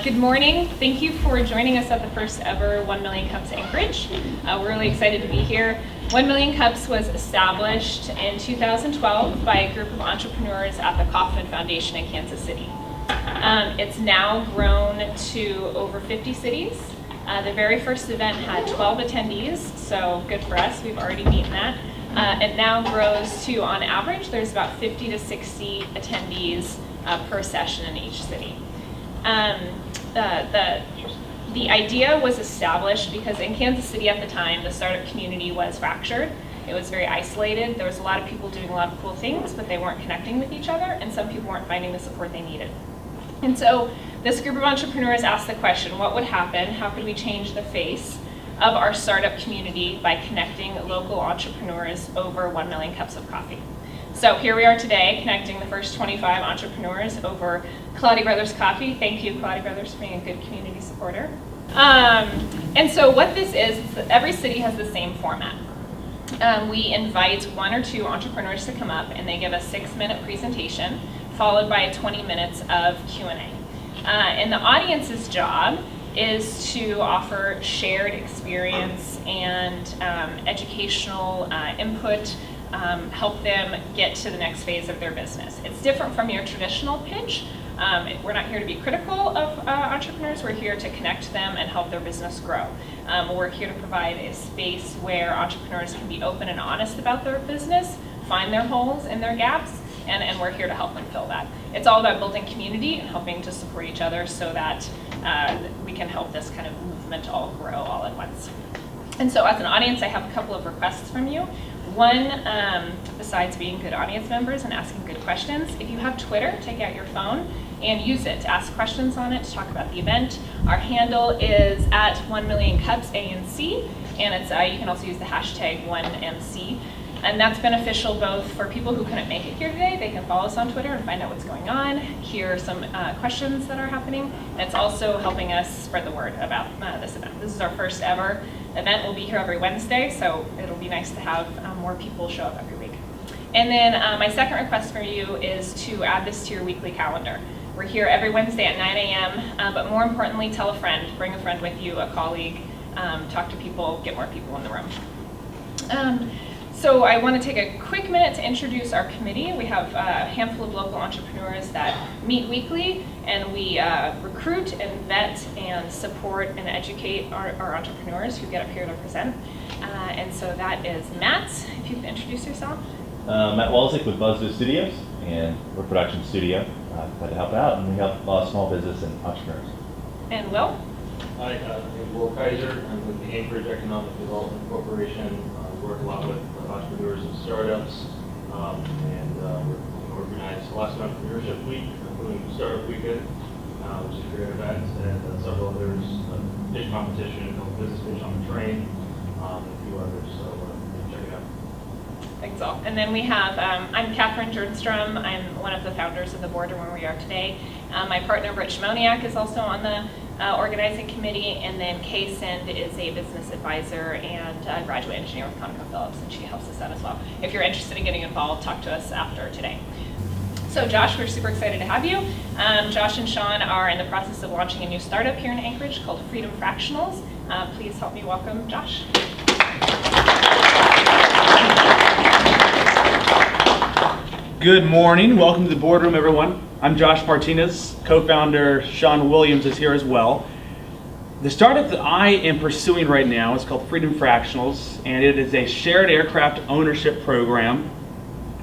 Good morning. Thank you for joining us at the first ever 1 Million Cups Anchorage. We're really excited to be here. 1 Million Cups was established in 2012 by a group of entrepreneurs at the Kauffman Foundation in Kansas City. It's now grown to over 50 cities. The very first event had 12 attendees, so good for us. We've already beaten that. It now grows to, on average, there's about 50 to 60 attendees per session in each city. The idea was established because in Kansas City at the time, the startup community was fractured. It was very isolated. There was a lot of people doing a lot of cool things, but they weren't connecting with each other, and some people weren't finding the support they needed. And so this group of entrepreneurs asked the question, what would happen? How could we change the face of our startup community by connecting local entrepreneurs over 1 million cups of coffee? So here we are today, connecting the first 25 entrepreneurs over Cloudy Brothers Coffee. Thank you, Cloudy Brothers, for being a good community supporter. And so what this is that every city has the same format. We invite 1 or 2 entrepreneurs to come up, and they give a 6-minute presentation, followed by 20 minutes of Q&A. And the audience's job is to offer shared experience and educational input, help them get to the next phase of their business. It's different from your traditional pitch. We're not here to be critical of entrepreneurs. We're here to connect them and help their business grow. We're here to provide a space where entrepreneurs can be open and honest about their business, find their holes and their gaps, and we're here to help them fill that. It's all about building community and helping to support each other so that we can help this kind of movement all grow all at once. And so as an audience, I have a couple of requests from you. One, besides being good audience members and asking good questions, if you have Twitter, take out your phone and use it to ask questions on it, to talk about the event. Our handle is at 1 million cups ANC, and it's you can also use the hashtag 1MC. And that's beneficial both for people who couldn't make it here today. They can follow us on Twitter and find out what's going on, hear some questions that are happening. And it's also helping us spread the word about this event. This is our first ever event. We'll be here every Wednesday, so it'll be nice to have more people show up every week. And then my second request for you is to add this to your weekly calendar. We're here every Wednesday at 9 a.m., but more importantly, tell a friend, bring a friend with you, a colleague, talk to people, get more people in the room. So I want to take a quick minute to introduce our committee. We have a handful of local entrepreneurs that meet weekly, and we recruit and vet and support and educate our entrepreneurs who get up here to present. And so that is Matt, if you can introduce yourself. Matt Walczyk with BuzzBoo Studios, and we're a production studio. Glad to help out, and we help small business and entrepreneurs. And Will? Hi, I'm Will Kaiser. I'm with the Anchorage Economic Development Corporation. Work a lot with entrepreneurs and startups, and we organize the last Entrepreneurship Week, including Startup Weekend, which is a great event, and several others, pitch competition, a couple business pitch on the train, and a few others, so check it out. Thanks all. And then we have, I'm Catherine Jernstrom. I'm one of the founders of the board and where we are today. My partner, Rich Moniak, is also on the organizing committee, and then Kay Sind is a business advisor and a graduate engineer with ConocoPhillips, and she helps us out as well. If you're interested in getting involved, talk to us after today. So Josh, we're super excited to have you. Josh and Sean are in the process of launching a new startup here in Anchorage called Fractionals. Please help me welcome Josh. Good morning. Welcome to the boardroom, everyone. I'm Josh Martinez. Co-founder Sean Williams is here as well. The startup that I am pursuing right now is called Fractionals, and it is a shared aircraft ownership program.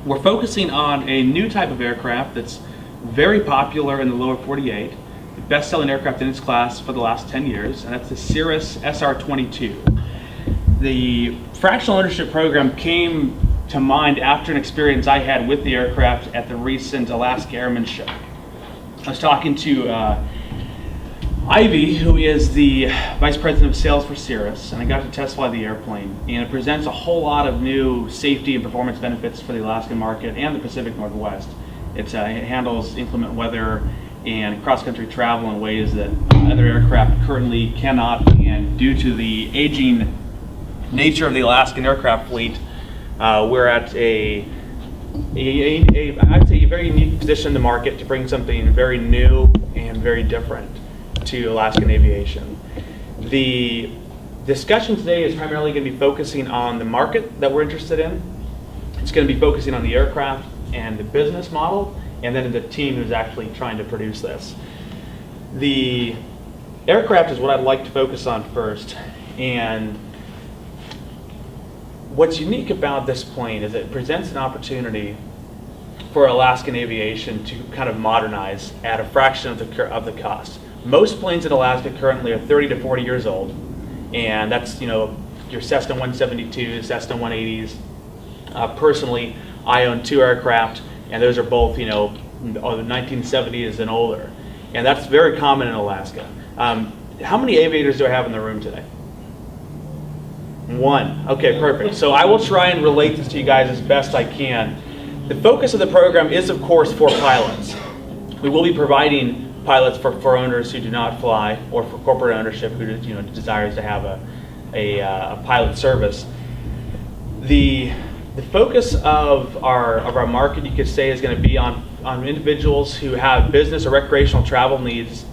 We're focusing on a new type of aircraft that's very popular in the lower 48, the best-selling aircraft in its class for the last 10 years, and that's the Cirrus SR-22. The fractional ownership program came to mind after an experience I had with the aircraft at the recent Alaska Airmen Show. I was talking to Ivy, who is the Vice President of Sales for Cirrus, and I got to test fly the airplane, and it presents a whole lot of new safety and performance benefits for the Alaskan market and the Pacific Northwest. It handles inclement weather and cross-country travel in ways that other aircraft currently cannot, and due to the aging nature of the Alaskan aircraft fleet, we're at a I'd say a very unique position in the market to bring something very new and very different to Alaskan aviation. The discussion today is primarily going to be focusing on the market that we're interested in. It's going to be focusing on the aircraft and the business model, and then the team who's actually trying to produce this. The aircraft is what I'd like to focus on first, and what's unique about this plane is it presents an opportunity for Alaskan aviation to kind of modernize at a fraction of the cost. Most planes in Alaska currently are 30 to 40 years old, and that's your Cessna 172s, Cessna 180s. Personally, I own 2 aircraft, and those are both the 1970s and older, and that's very common in Alaska. How many aviators do I have in the room today? 1. Okay, perfect. So I will try and relate this to you guys as best I can. The focus of the program is, of course, for pilots. We will be providing pilots for owners who do not fly, or for corporate ownership who desires to have a pilot service. The focus of our market, you could say, is going to be on individuals who have business or recreational travel needs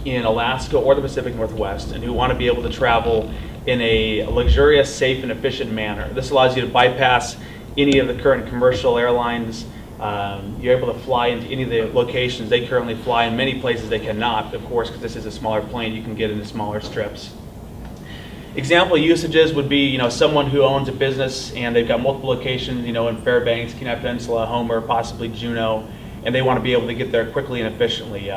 in Alaska or the Pacific Northwest, and who want to be able to travel in a luxurious, safe, and efficient manner. This allows you to bypass any of the current commercial airlines. You're able to fly into any of the locations they currently fly. In many places they cannot, of course, because this is a smaller plane. You can get into smaller strips. Example usages would be, someone who owns a business and they've got multiple locations, in Fairbanks, Kenai Peninsula, Homer, possibly Juneau, and they want to be able to get there quickly and efficiently.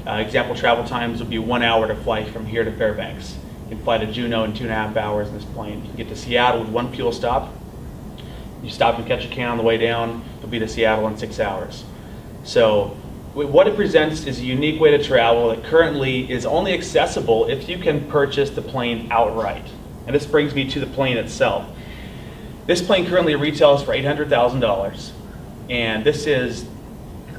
Example travel times would be 1 hour to fly from here to Fairbanks. You can fly to Juneau in 2.5 hours in this plane. You can get to Seattle with 1 fuel stop. You stop and catch a can on the way down, you'll be to Seattle in 6 hours. So what it presents is a unique way to travel that currently is only accessible if you can purchase the plane outright. And this brings me to the plane itself. This plane currently retails for $800,000, and this is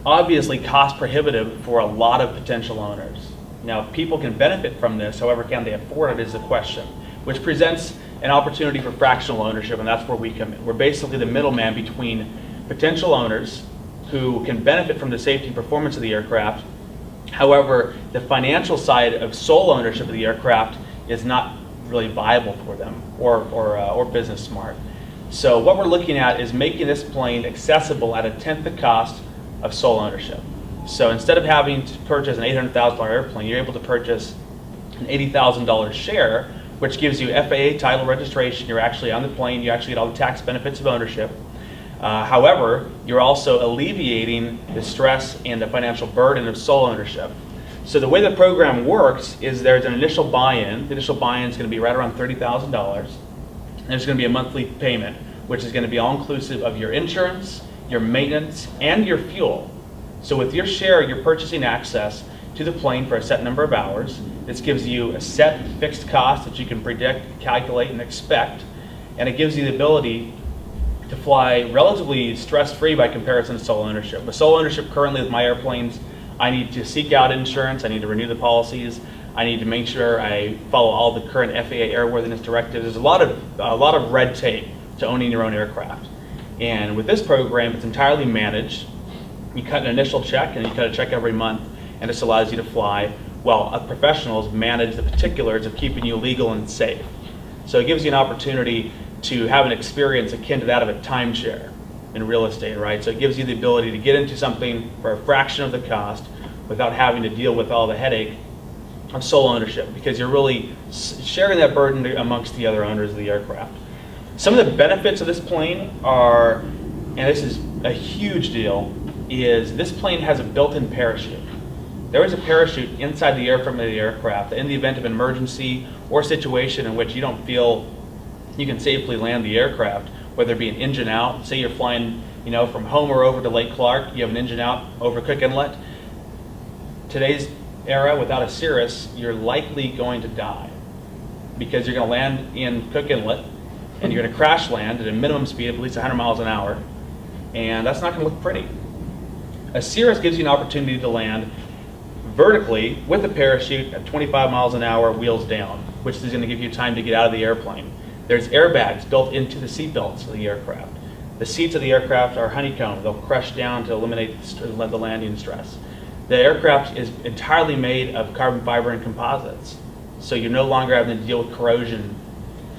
obviously cost prohibitive for a lot of potential owners. Now, if people can benefit from this, however, can they afford it is the question, which presents an opportunity for fractional ownership, and that's where we come in. We're basically the middleman between potential owners who can benefit from the safety and performance of the aircraft. However, the financial side of sole ownership of the aircraft is not really viable for them or business smart. So what we're looking at is making this plane accessible at 1/10 the cost of sole ownership. So instead of having to purchase an $800,000 airplane, you're able to purchase an $80,000 share, which gives you FAA title registration. You're actually on the plane. You actually get all the tax benefits of ownership. However, you're also alleviating the stress and the financial burden of sole ownership. So the way the program works is there's an initial buy-in. The initial buy-in is going to be right around $30,000. There's going to be a monthly payment, which is going to be all inclusive of your insurance, your maintenance, and your fuel. So with your share, you're purchasing access to the plane for a set number of hours. This gives you a set fixed cost that you can predict, calculate, and expect, and it gives you the ability to fly relatively stress-free by comparison to sole ownership. With sole ownership currently with my airplanes, I need to seek out insurance, I need to renew the policies, I need to make sure I follow all the current FAA airworthiness directives. There's a lot of red tape to owning your own aircraft. And with this program, it's entirely managed. You cut an initial check, and you cut a check every month, and this allows you to fly while professionals manage the particulars of keeping you legal and safe. So it gives you an opportunity to have an experience akin to that of a timeshare in real estate, right? So it gives you the ability to get into something for a fraction of the cost without having to deal with all the headache of sole ownership, because you're really sharing that burden amongst the other owners of the aircraft. Some of the benefits of this plane are, and this is a huge deal, is this plane has a built-in parachute. There is a parachute inside the airframe of the aircraft in the event of an emergency or situation in which you don't feel you can safely land the aircraft, whether it be an engine out. Say you're flying, from Homer over to Lake Clark, you have an engine out over Cook Inlet. Today's era, without a Cirrus, you're likely going to die because you're going to land in Cook Inlet and you're going to crash land at a minimum speed of at least 100 miles an hour, and that's not going to look pretty. A Cirrus gives you an opportunity to land vertically with a parachute at 25 miles an hour, wheels down, which is going to give you time to get out of the airplane. There's airbags built into the seat belts of the aircraft. The seats of the aircraft are honeycombed. They'll crush down to eliminate the landing stress. The aircraft is entirely made of carbon fiber and composites. So you're no longer having to deal with corrosion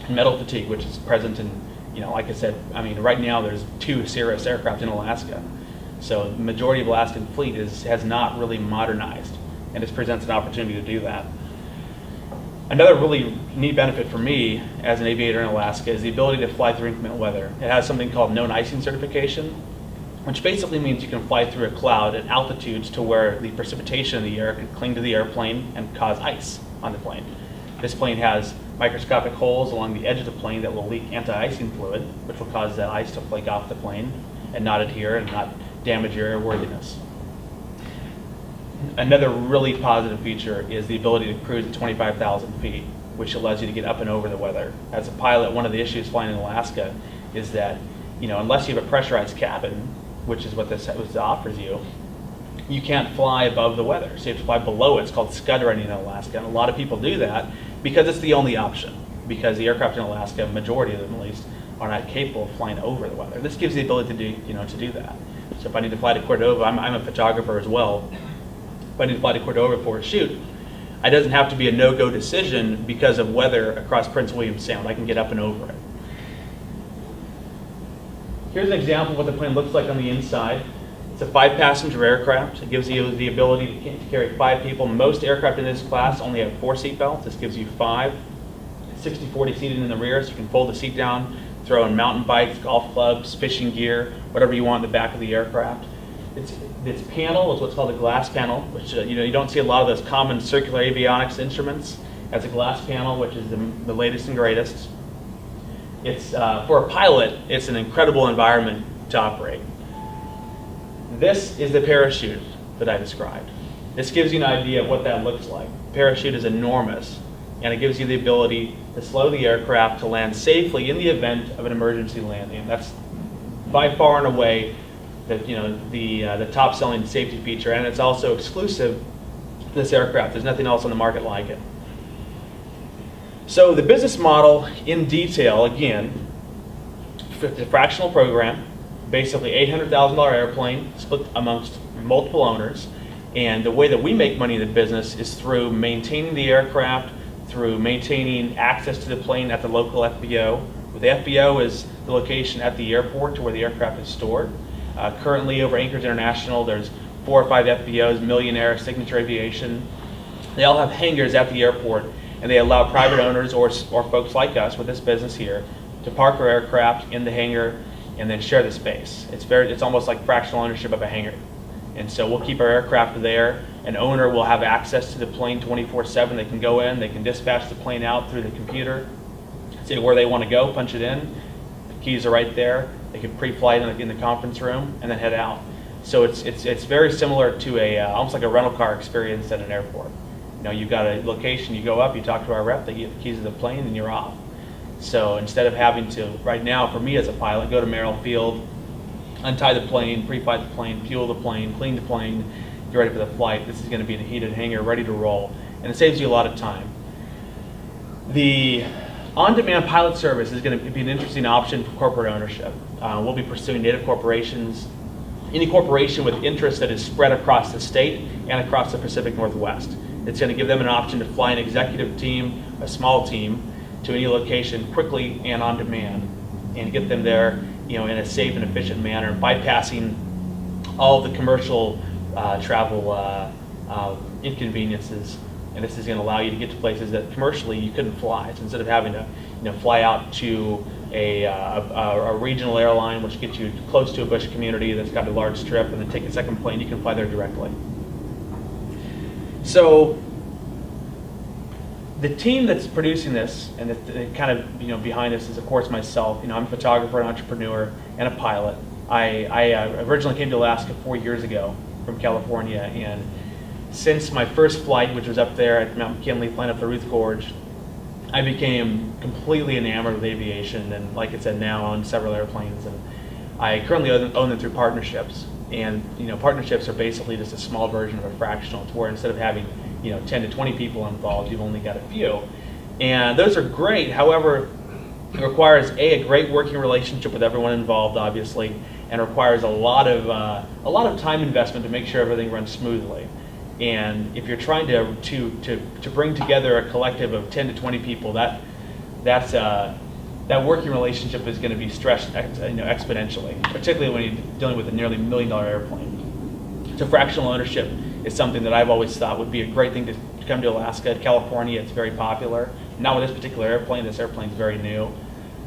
and metal fatigue, which is present in, like I said, right now there's 2 Cirrus aircraft in Alaska. So the majority of Alaskan fleet has not really modernized, and this presents an opportunity to do that. Another really neat benefit for me as an aviator in Alaska is the ability to fly through inclement weather. It has something called known icing certification, which basically means you can fly through a cloud at altitudes to where the precipitation in the air can cling to the airplane and cause ice on the plane. This plane has microscopic holes along the edge of the plane that will leak anti-icing fluid, which will cause that ice to flake off the plane and not adhere and not damage your airworthiness. Another really positive feature is the ability to cruise at 25,000 feet, which allows you to get up and over the weather. As a pilot, one of the issues flying in Alaska is that, unless you have a pressurized cabin, which is what this offers you, you can't fly above the weather. So you have to fly below it. It's called scud running in Alaska, and a lot of people do that because it's the only option, because the aircraft in Alaska, majority of them at least, are not capable of flying over the weather. This gives the ability to do that. So if I need to fly to Cordova, I'm a photographer as well. If I need to fly to Cordova for a shoot, it doesn't have to be a no-go decision because of weather across Prince William Sound. I can get up and over it. Here's an example of what the plane looks like on the inside. It's a 5-passenger aircraft. It gives you the ability to carry 5 people. Most aircraft in this class only have 4 seat belts. This gives you 5. 60-40 seating in the rear, so you can fold the seat down, throw in mountain bikes, golf clubs, fishing gear, whatever you want in the back of the aircraft. Its panel is what's called a glass panel, which you don't see a lot of those common circular avionics instruments. It has a glass panel, which is the latest and greatest. It's for a pilot, it's an incredible environment to operate. This is the parachute that I described. This gives you an idea of what that looks like. The parachute is enormous, and it gives you the ability to slow the aircraft to land safely in the event of an emergency landing. That's by far and away the top-selling safety feature, and it's also exclusive to this aircraft. There's nothing else on the market like it. So the business model in detail, again, the fractional program, basically $800,000 airplane split amongst multiple owners, and the way that we make money in the business is through maintaining the aircraft, through maintaining access to the plane at the local FBO. The FBO is the location at the airport to where the aircraft is stored. Currently over Anchorage International, there's 4 or 5 FBOs, Millionaire, Signature Aviation. They all have hangars at the airport, and they allow private owners or folks like us with this business here to park our aircraft in the hangar and then share the space. It's almost like fractional ownership of a hangar. And so we'll keep our aircraft there. An owner will have access to the plane 24/7. They can go in, they can dispatch the plane out through the computer, say where they want to go, punch it in. The keys are right there. They can pre-flight in the conference room and then head out. So it's very similar to almost like a rental car experience at an airport. You've got a location, you go up, you talk to our rep, they give the keys to the plane, and you're off. So instead of having to, right now, for me as a pilot, go to Merrill Field, untie the plane, pre-flight the plane, fuel the plane, clean the plane, get ready for the flight, this is going to be in a heated hangar, ready to roll, and it saves you a lot of time. The on-demand pilot service is going to be an interesting option for corporate ownership. We'll be pursuing native corporations, any corporation with interest that is spread across the state and across the Pacific Northwest. It's going to give them an option to fly an executive team, a small team, to any location quickly and on demand, and get them there, in a safe and efficient manner, bypassing all the commercial travel inconveniences. And this is going to allow you to get to places that commercially you couldn't fly. So instead of having to, fly out to a regional airline, which gets you close to a bush community that's got a large strip, and then take a second plane, you can fly there directly. So the team that's producing this, and the kind of behind this is of course myself. I'm a photographer, an entrepreneur, and a pilot. I originally came to Alaska 4 years ago from California, and since my first flight, which was up there at Mount McKinley, flying up the Ruth Gorge, I became completely enamored with aviation, and like I said, now on several airplanes. And I currently own them through partnerships. And partnerships are basically just a small version of a fractional. It's where instead of having 10 to 20 people involved, you've only got a few. And those are great. However, It requires a great working relationship with everyone involved, obviously, and requires a lot of time investment to make sure everything runs smoothly. And if you're trying to bring together a collective of 10 to 20 people, that working relationship is going to be stressed exponentially, particularly when you're dealing with a nearly $1 million airplane. So fractional ownership is something that I've always thought would be a great thing to come to Alaska. California, it's very popular. Not with this particular airplane. This airplane is very new.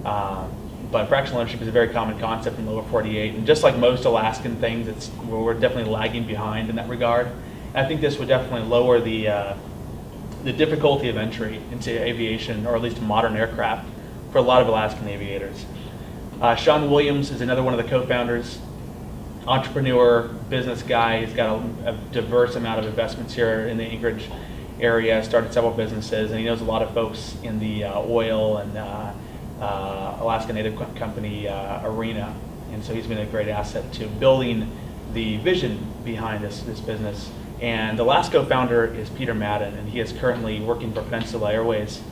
But fractional ownership is a very common concept in the lower 48. And just like most Alaskan things, we're definitely lagging behind in that regard. And I think this would definitely lower the difficulty of entry into aviation, or at least modern aircraft, for a lot of Alaskan aviators. Sean Williams is another one of the co-founders. Entrepreneur, business guy. He's got a diverse amount of investments here in the Anchorage area, started several businesses, and he knows a lot of folks in the oil and Alaska Native Company arena. And so he's been a great asset to building the vision behind this business. And the last co-founder is Peter Madden, and he is currently working for Peninsula Airways,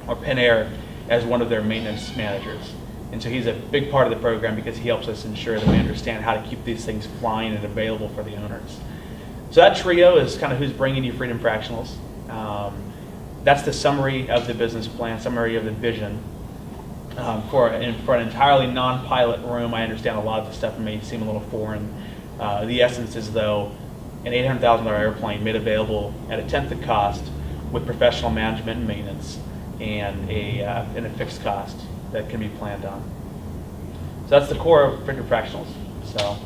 or Pen Air, as one of their maintenance managers. And so he's a big part of the program because he helps us ensure that we understand how to keep these things flying and available for the owners. So that trio is kind of who's bringing you Freedom Fractionals. That's the summary of the business plan, summary of the vision. For an entirely non-pilot room, I understand a lot of the stuff may seem a little foreign. The essence is, though, an $800,000 airplane made available at a tenth the cost with professional management and maintenance and a fixed cost that can be planned on. So that's the core of Freedom Fractionals. So,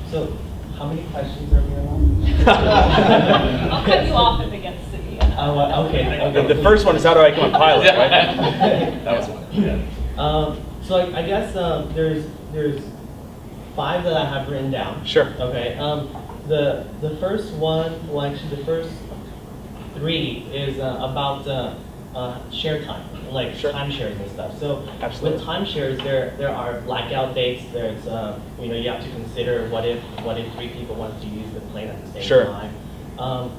So, how many questions are we allowed? I'll cut you off if it gets to be enough. Oh, okay. the first one is how do I become a pilot, right? That was one. Yeah. So I guess there's 5 that I have written down. Sure. Okay. The first one, well, actually the first 3 is about share time, like Sure. timeshares and stuff. So Absolutely. with timeshares, there are blackout dates. There's you have to consider what if 3 people want to use the plane at the same Sure. time.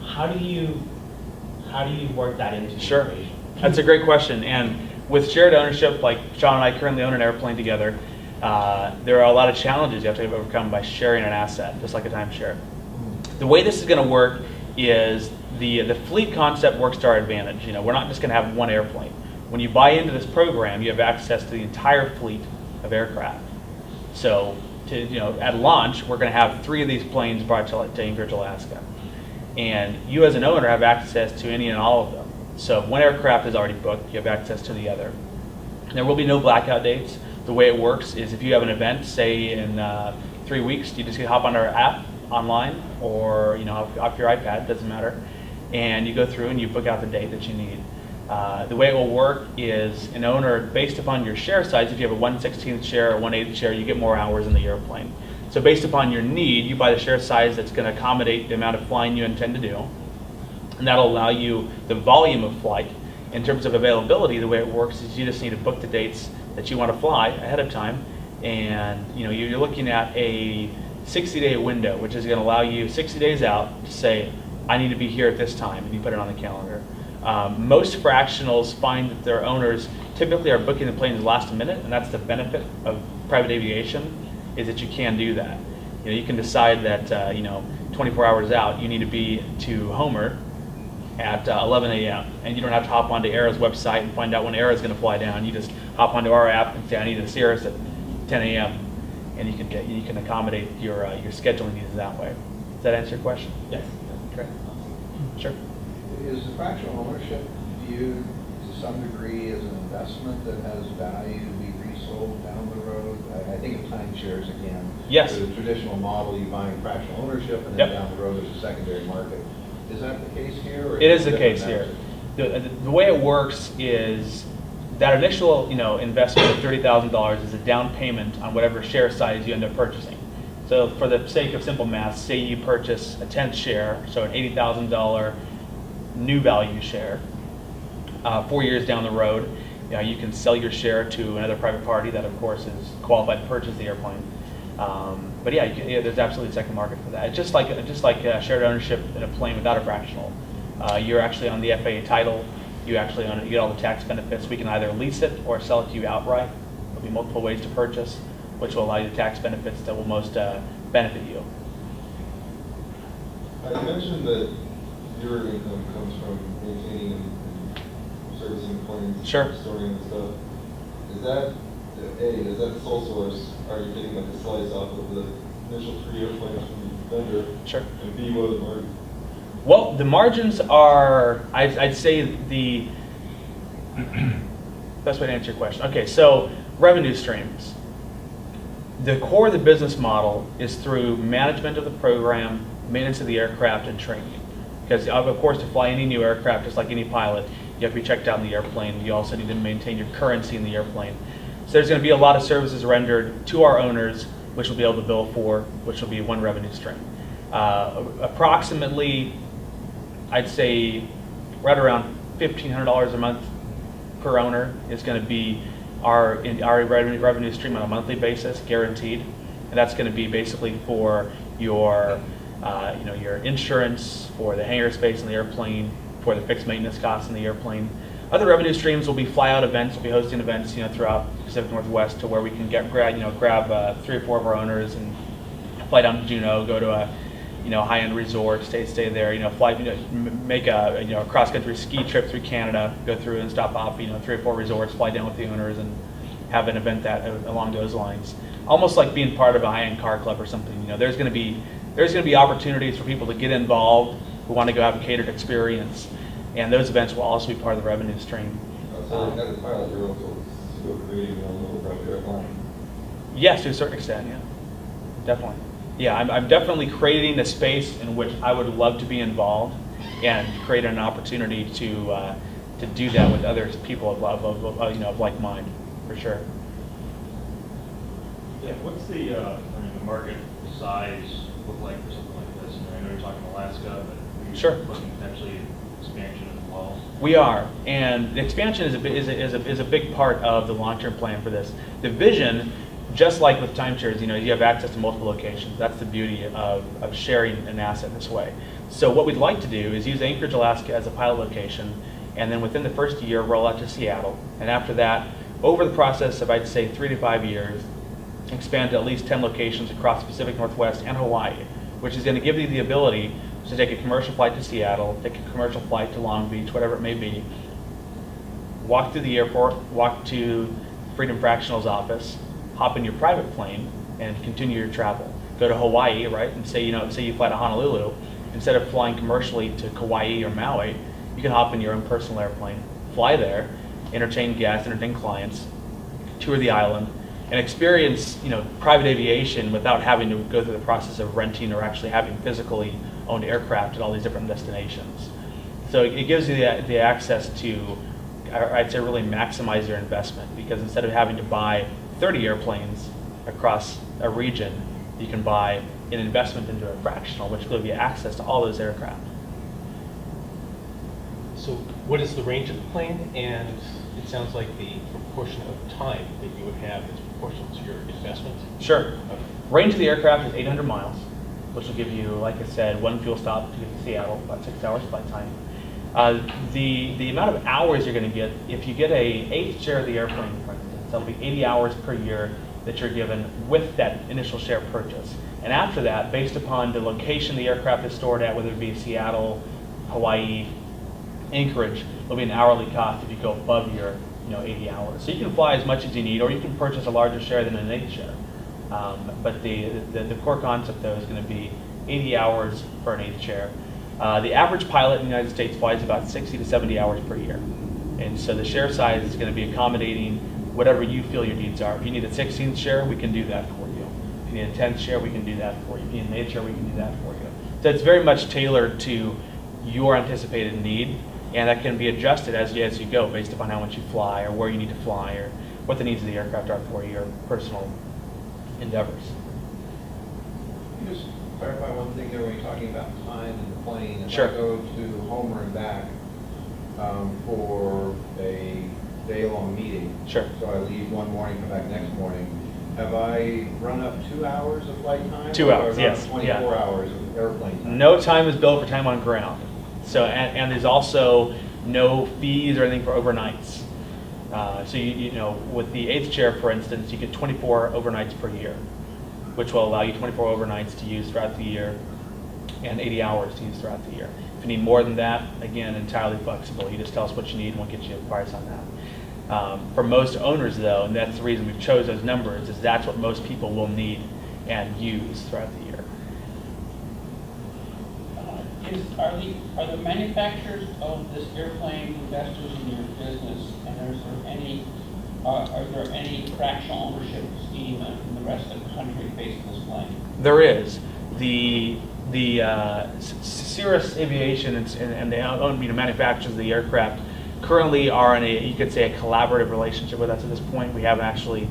How do you work that into the Sure. equation? That's a great question. And with shared ownership, like Sean and I currently own an airplane together, there are a lot of challenges you have to overcome by sharing an asset, just like a timeshare. The way this is going to work is the fleet concept works to our advantage. We're not just going to have one airplane. When you buy into this program, you have access to the entire fleet of aircraft. So, at launch, we're going to have 3 of these planes brought to Anchorage, Alaska, and you as an owner have access to any and all of them. So, if one aircraft is already booked, you have access to the other. There will be no blackout dates. The way it works is if you have an event, say in 3 weeks, you just hop on our app online, or off your iPad, doesn't matter, and you go through and you book out the date that you need. The way it will work is an owner, based upon your share size, if you have a 1/16th share or 1/8th share, you get more hours in the airplane. So based upon your need, you buy the share size that's going to accommodate the amount of flying you intend to do, and that'll allow you the volume of flight. In terms of availability, the way it works is you just need to book the dates that you want to fly ahead of time, and you're looking at a 60-day window, which is going to allow you 60 days out to say, I need to be here at this time, and you put it on the calendar. Most fractionals find that their owners typically are booking the planes last minute, and that's the benefit of private aviation, is that you can do that. You can decide that 24 hours out you need to be to Homer at 11 a.m. and you don't have to hop onto Aira's website and find out when Aira is going to fly down. You just hop onto our app and say, I need to see Cirrus at 10 a.m. and you can accommodate your scheduling needs that way. Does that answer your question? Yes. Okay. Sure. Is the fractional ownership viewed to some degree as an investment that has value to be resold down the road? I think of timeshares again. Yes. The traditional model, you buying fractional ownership and then Yep. down the road there's a secondary market. Is that the case here? Or It is the it case here. The way it works is that initial investment of $30,000 is a down payment on whatever share size you end up purchasing. So for the sake of simple math, say you purchase a 10th share, so an $80,000 new value share. 4 years down the road, you can sell your share to another private party that, of course, is qualified to purchase the airplane. But yeah, there's absolutely a second market for that. It's just like shared ownership in a plane without a fractional. You're actually on the FAA title. You actually own it. You get all the tax benefits. We can either lease it or sell it to you outright. There'll be multiple ways to purchase, which will allow you the tax benefits that will most benefit you. You mentioned that your income comes from maintaining and servicing planes, Sure. storing and stuff. Is that is that sole source? Are you getting like a slice off of the initial 3 airplanes from the vendor? Sure. And B, what are the margins? Well, the margins are, I'd say the best way to answer your question. Okay, so revenue streams. The core of the business model is through management of the program, maintenance of the aircraft, and training. Because of course, to fly any new aircraft, just like any pilot, you have to be checked out in the airplane. You also need to maintain your currency in the airplane. So there's going to be a lot of services rendered to our owners, which we'll be able to bill for, which will be one revenue stream. Approximately, I'd say right around $1,500 a month per owner is going to be our revenue stream on a monthly basis, guaranteed. And that's going to be basically for your your insurance, for the hangar space in the airplane, for the fixed maintenance costs in the airplane. Other revenue streams will be fly-out events. We'll be hosting events, throughout the Pacific Northwest, to where we can grab 3 or 4 of our owners and fly down to Juneau, go to a high-end resort, stay there. Fly, make a cross-country ski trip through Canada, go through and stop off 3 or 4 resorts, fly down with the owners, and have an event that along those lines. Almost like being part of a high-end car club or something. There's going to be opportunities for people to get involved who want to go have a catered experience. And those events will also be part of the revenue stream. So as a pilot, you're also still creating your own little private airline. Yes, to a certain extent, yeah. Definitely. Yeah, I'm definitely creating a space in which I would love to be involved and create an opportunity to do that with other people of like mind, for sure. Yeah, what's the market size look like for something like this? I know you're talking Alaska, but are you Sure. looking potentially expansion as well? We are, and the expansion is a big part of the long-term plan for this. The vision, just like with timeshares, you have access to multiple locations. That's the beauty of sharing an asset this way. So what we'd like to do is use Anchorage, Alaska as a pilot location, and then within the first year roll out to Seattle. And after that, over the process of, I'd say, 3 to 5 years, expand to at least 10 locations across the Pacific Northwest and Hawaii, which is going to give you the ability to take a commercial flight to Seattle, take a commercial flight to Long Beach, whatever it may be, walk through the airport, walk to Freedom Fractionals office, hop in your private plane, and continue your travel. Go to Hawaii, right, and say you fly to Honolulu, instead of flying commercially to Kauai or Maui, you can hop in your own personal airplane, fly there, entertain guests, entertain clients, tour the island, and experience private aviation without having to go through the process of renting or actually having physically owned aircraft at all these different destinations. So it gives you the access to, I'd say, really maximize your investment, because instead of having to buy 30 airplanes across a region, you can buy an investment into a fractional, which will give you access to all those aircraft. So what is the range of the plane? And it sounds like the proportion of time that you would have is proportional to your investment. Sure. Range of the aircraft is 800 miles, which will give you, like I said, 1 fuel stop to get to Seattle, about 6 hours flight time. The amount of hours you're going to get, if you get a 8th share of the airplane, for instance, that'll be 80 hours per year that you're given with that initial share purchase. And after that, based upon the location the aircraft is stored at, whether it be Seattle, Hawaii, Anchorage, it'll be an hourly cost if you go above your 80 hours. So you can fly as much as you need, or you can purchase a larger share than an 8th share. But the core concept, though, is going to be 80 hours for an 8th share. The average pilot in the United States flies about 60 to 70 hours per year. And so the share size is going to be accommodating whatever you feel your needs are. If you need a 16th share, we can do that for you. If you need a 10th share, we can do that for you. If you need an 8th share, we can do that for you. So it's very much tailored to your anticipated need, and that can be adjusted as you go based upon how much you fly, or where you need to fly, or what the needs of the aircraft are for your personal endeavors. Can you just clarify one thing there when you're talking about time in the plane? If Sure. I go to Homer and back for a day-long meeting, Sure. so I leave one morning, come back next morning, Have I run up 2 hours of flight time? 2 hours, or yes, 24 yeah. hours of airplane time? No time is billed for time on ground. So, and there's also no fees or anything for overnights. So you know, with the 8th chair, for instance, you get 24 overnights per year, which will allow you 24 overnights to use throughout the year and 80 hours to use throughout the year. If you need more than that, again, entirely flexible. You just tell us what you need and we'll get you a price on that. For most owners, though, and that's the reason we've chose those numbers, is that's what most people will need and use throughout the year. Are the manufacturers of this airplane investors in your business, and are there any fractional ownership scheme in the rest of the country based on this plane? There is. The Cirrus Aviation and the own manufacturers of the aircraft currently are in you could say, a collaborative relationship with us at this point. We haven't actually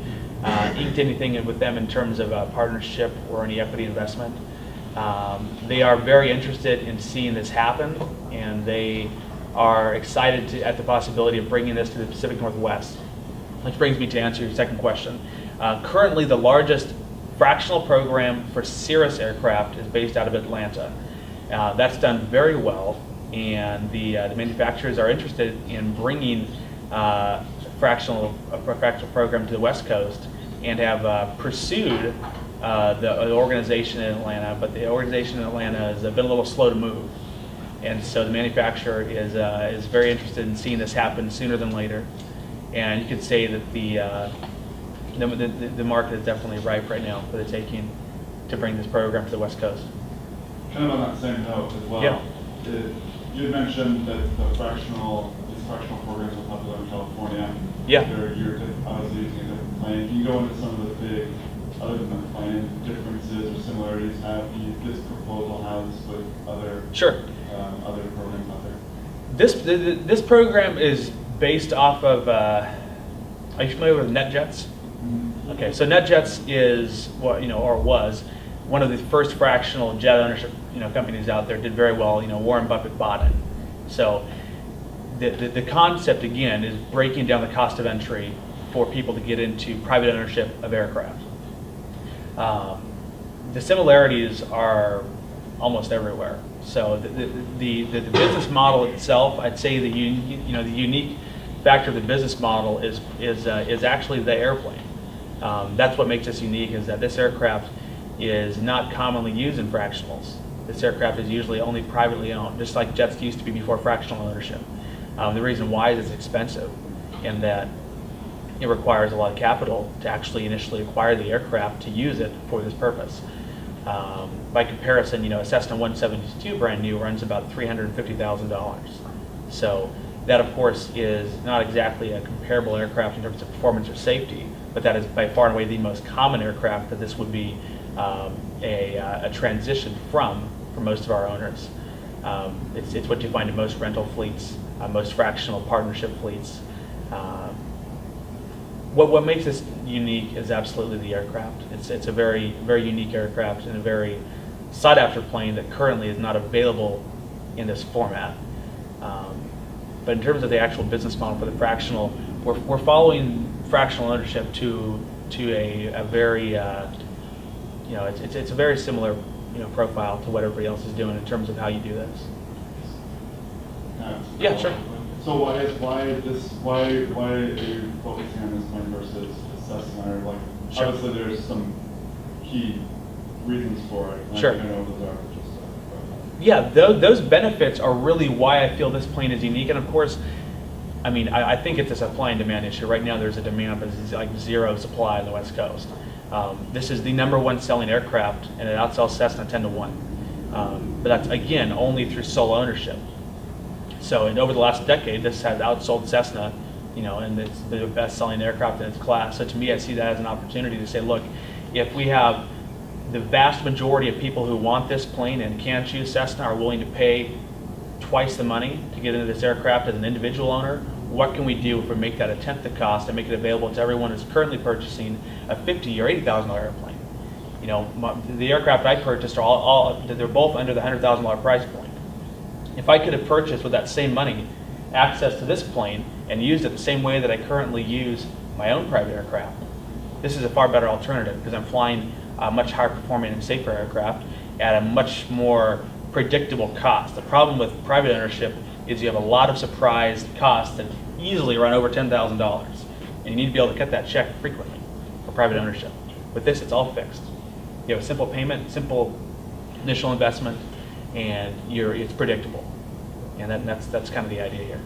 inked anything with them in terms of a partnership or any equity investment. They are very interested in seeing this happen, and they are excited at the possibility of bringing this to the Pacific Northwest. Which brings me to answer your second question. Currently, the largest fractional program for Cirrus aircraft is based out of Atlanta. That's done very well, and the manufacturers are interested in bringing a fractional program to the West Coast, and have pursued the organization in Atlanta, but the organization in Atlanta has been a little slow to move. And so the manufacturer is very interested in seeing this happen sooner than later. And you could say that the market is definitely ripe right now for the taking to bring this program to the West Coast. Kind of on that same note as well. Yeah. You had mentioned that these fractional programs are popular in California. Yeah. You're obviously using a different plane. Can you go into some of the big, other than the plane, differences or similarities this proposal has with other Sure. other programs out there? This program is based off of. Are you familiar with NetJets? Mm-hmm. Okay, so NetJets is or was one of the first fractional jet ownership companies out there. Did very well. Warren Buffett bought it. So the concept again is breaking down the cost of entry for people to get into private ownership of aircraft. The similarities are almost everywhere. So the business model itself, I'd say the unique factor of the business model is actually the airplane. That's what makes us unique, is that this aircraft is not commonly used in fractionals. This aircraft is usually only privately owned, just like jets used to be before fractional ownership. The reason why is it's expensive, in that it requires a lot of capital to actually initially acquire the aircraft to use it for this purpose. By comparison, a Cessna 172 brand new runs about $350,000. So that, of course, is not exactly a comparable aircraft in terms of performance or safety, but that is by far and away the most common aircraft that this would be a transition from for most of our owners. It's what you find in most rental fleets, most fractional partnership fleets. What makes this unique is absolutely the aircraft. It's a very, very unique aircraft and a very sought-after plane that currently is not available in this format. But in terms of the actual business model for the fractional, we're following fractional ownership to a very it's a very similar profile to what everybody else is doing in terms of how you do this. Yeah, sure. So why are you focusing on this plane versus Cessna? Sure. Obviously there's some key reasons for it. Sure. I think I know those are, but just Yeah, those benefits are really why I feel this plane is unique. And of course, I think it's a supply and demand issue. Right now there's a demand, but there's like zero supply on the West Coast. This is the #1 selling aircraft, and it outsells Cessna 10-1. But that's, again, only through sole ownership. So over the last decade, this has outsold Cessna, and it's the best-selling aircraft in its class. So to me, I see that as an opportunity to say, look, if we have the vast majority of people who want this plane and can choose Cessna are willing to pay twice the money to get into this aircraft as an individual owner, what can we do if we make that a tenth the cost and make it available to everyone who's currently purchasing a $50,000 or $80,000 airplane? The aircraft I purchased they're both under the $100,000 price point. If I could have purchased with that same money access to this plane and used it the same way that I currently use my own private aircraft, this is a far better alternative because I'm flying a much higher performing and safer aircraft at a much more predictable cost. The problem with private ownership is you have a lot of surprise costs that easily run over $10,000, and you need to be able to cut that check frequently for private ownership. With this, it's all fixed. You have a simple payment, simple initial investment, and it's predictable. And that's kind of the idea here.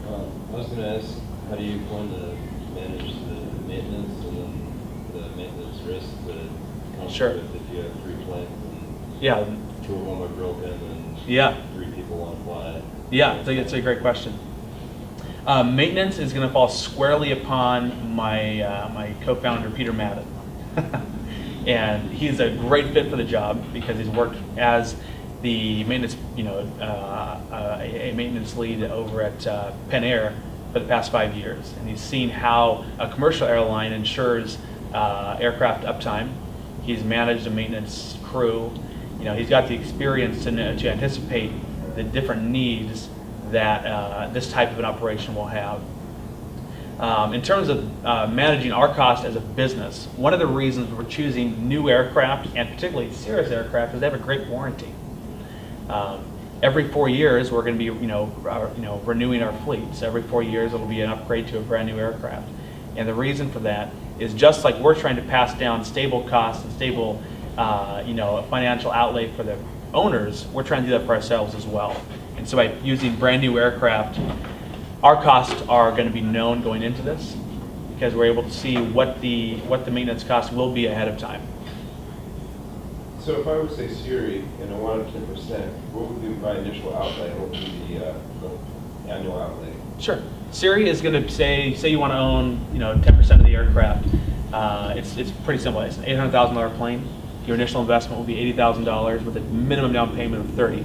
I was going to ask, how do you plan to manage the maintenance and then the maintenance risk that comes Sure. with if you have 3 planes and Yeah. 2 of them are broken and Yeah. 3 people want to fly? Yeah, it's a great question. Maintenance is going to fall squarely upon my co-founder, Peter Madden. And he's a great fit for the job because he's worked as the maintenance, a maintenance lead over at Penn Air for the past 5 years. And he's seen how a commercial airline ensures aircraft uptime. He's managed a maintenance crew. He's got the experience to anticipate the different needs that this type of an operation will have. In terms of managing our cost as a business, one of the reasons we're choosing new aircraft, and particularly Cirrus aircraft, is they have a great warranty. Every 4 years, we're going to be, renewing our fleet. So every 4 years, it'll be an upgrade to a brand new aircraft. And the reason for that is just like we're trying to pass down stable costs and stable, financial outlay for the owners, we're trying to do that for ourselves as well. And so by using brand new aircraft, our costs are going to be known going into this because we're able to see what the maintenance cost will be ahead of time. So if I would say Siri and I wanted 10%, what would be my initial outlay? What would be the annual outlay? Sure. Siri is going to say you want to own 10% of the aircraft. It's pretty simple. It's an $800,000 plane. Your initial investment will be $80,000 with a minimum down payment of $30,000,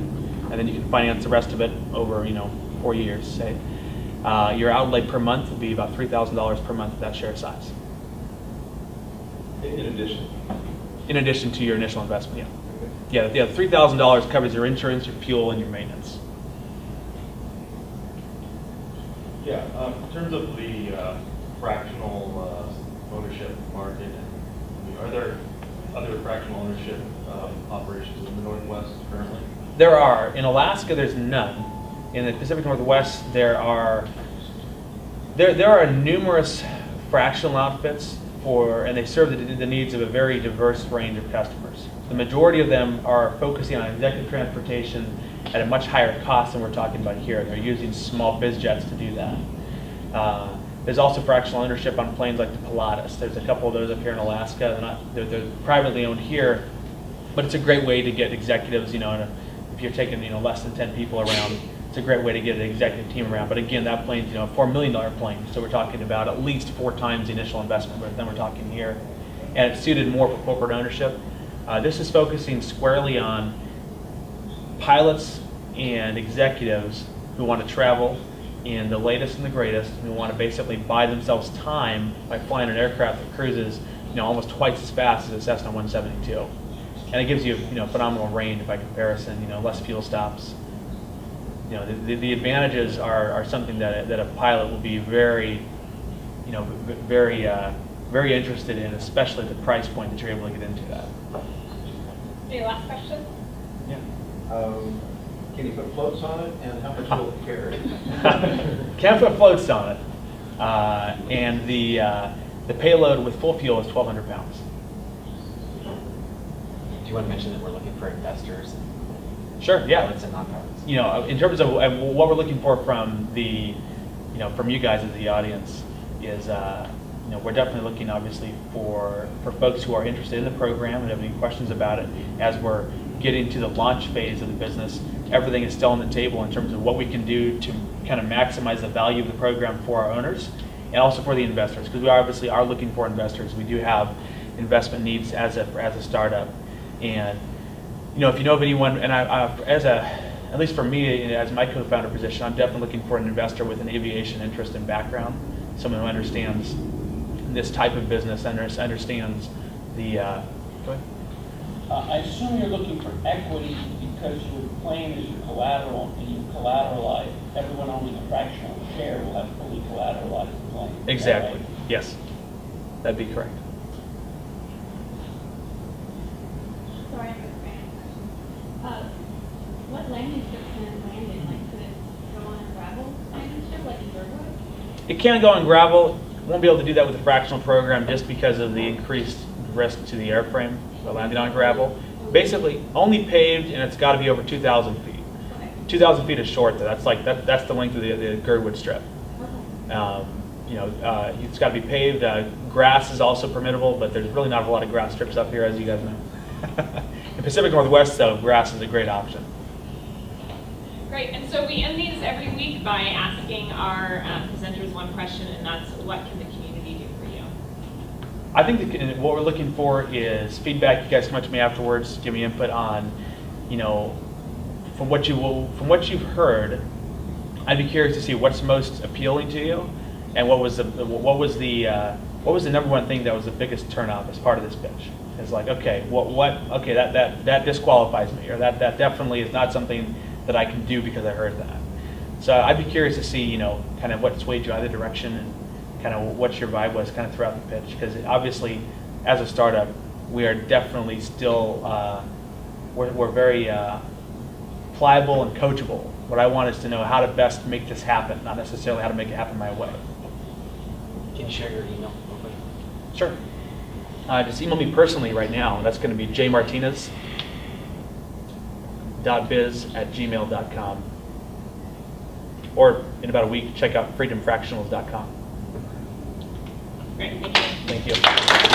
and then you can finance the rest of it over 4 years. Say your outlay per month will be about $3,000 per month at that share size. In addition. In addition to your initial investment, yeah. Yeah, $3,000 covers your insurance, your fuel, and your maintenance. Yeah, in terms of the fractional ownership market, are there other fractional ownership operations in the Northwest currently? There are. In Alaska, there's none. In the Pacific Northwest, there are numerous fractional outfits and they serve the needs of a very diverse range of customers. The majority of them are focusing on executive transportation at a much higher cost than we're talking about here. They're using small biz jets to do that. There's also fractional ownership on planes like the Pilatus. There's a couple of those up here in Alaska. They're privately owned here, but it's a great way to get executives, if you're taking less than 10 people around, it's a great way to get an executive team around. But again, that plane's a $4 million plane, so we're talking about at least 4 times the initial investment than we're talking here. And it's suited more for corporate ownership. This is focusing squarely on pilots and executives who want to travel in the latest and the greatest, and who want to basically buy themselves time by flying an aircraft that cruises almost twice as fast as a Cessna 172. And it gives you phenomenal range by comparison, less fuel stops. The advantages are something that a pilot will be very interested in, especially at the price point that you're able to get into that. Any last question? Yeah. Can you put floats on it, and how much will it carry? Can't put floats on it, and the payload with full fuel is 1,200 pounds. Do you want to mention that we're looking for investors? Sure. Yeah. Pilots and non-pilots. In terms of what we're looking for from from you guys as the audience is, we're definitely looking obviously for folks who are interested in the program and have any questions about it. As we're getting to the launch phase of the business, everything is still on the table in terms of what we can do to kind of maximize the value of the program for our owners and also for the investors, because we obviously are looking for investors. We do have investment needs as a startup, and if you know of anyone, and at least for me, as my co-founder position, I'm definitely looking for an investor with an aviation interest and background, someone who understands this type of business, understands the. Go ahead. I assume you're looking for equity because your plane is your collateral, and you collateralize. Everyone owning a fractional share will have fully collateralized the plane. Exactly. Yes. That'd be correct. Sorry, I'm a fan. What landing strip can it land in? Like, could it go on a gravel landing strip like in Durwood? It can go in gravel. Won't be able to do that with the fractional program just because of the increased risk to the airframe by landing on gravel. Basically, only paved, and it's got to be over 2,000 feet. Okay. 2,000 feet is short, though. That's the length of the Girdwood strip. Okay. It's got to be paved. Grass is also permittable, but there's really not a lot of grass strips up here, as you guys know. In Pacific Northwest, though, grass is a great option. Great, and so we end these every week by asking our presenters one question, and that's what can the community do for you? I think what we're looking for is feedback. You guys come up to me afterwards, give me input on, from what you've heard. I'd be curious to see what's most appealing to you, and what was the number one thing that was the biggest turnoff as part of this pitch. It's like, okay, okay, that disqualifies me, or that definitely is not something that I can do because I heard that. So I'd be curious to see, kind of what swayed you either direction, and kind of what your vibe was kind of throughout the pitch. Because obviously, as a startup, we are definitely still, we're very pliable and coachable. What I want is to know how to best make this happen, not necessarily how to make it happen my way. Can you share your email real quick? Sure. Just email me personally right now. That's going to be jmartinez.biz@gmail.com. Or in about a week, check out freedomfractionals.com. Great, thank you. Thank you.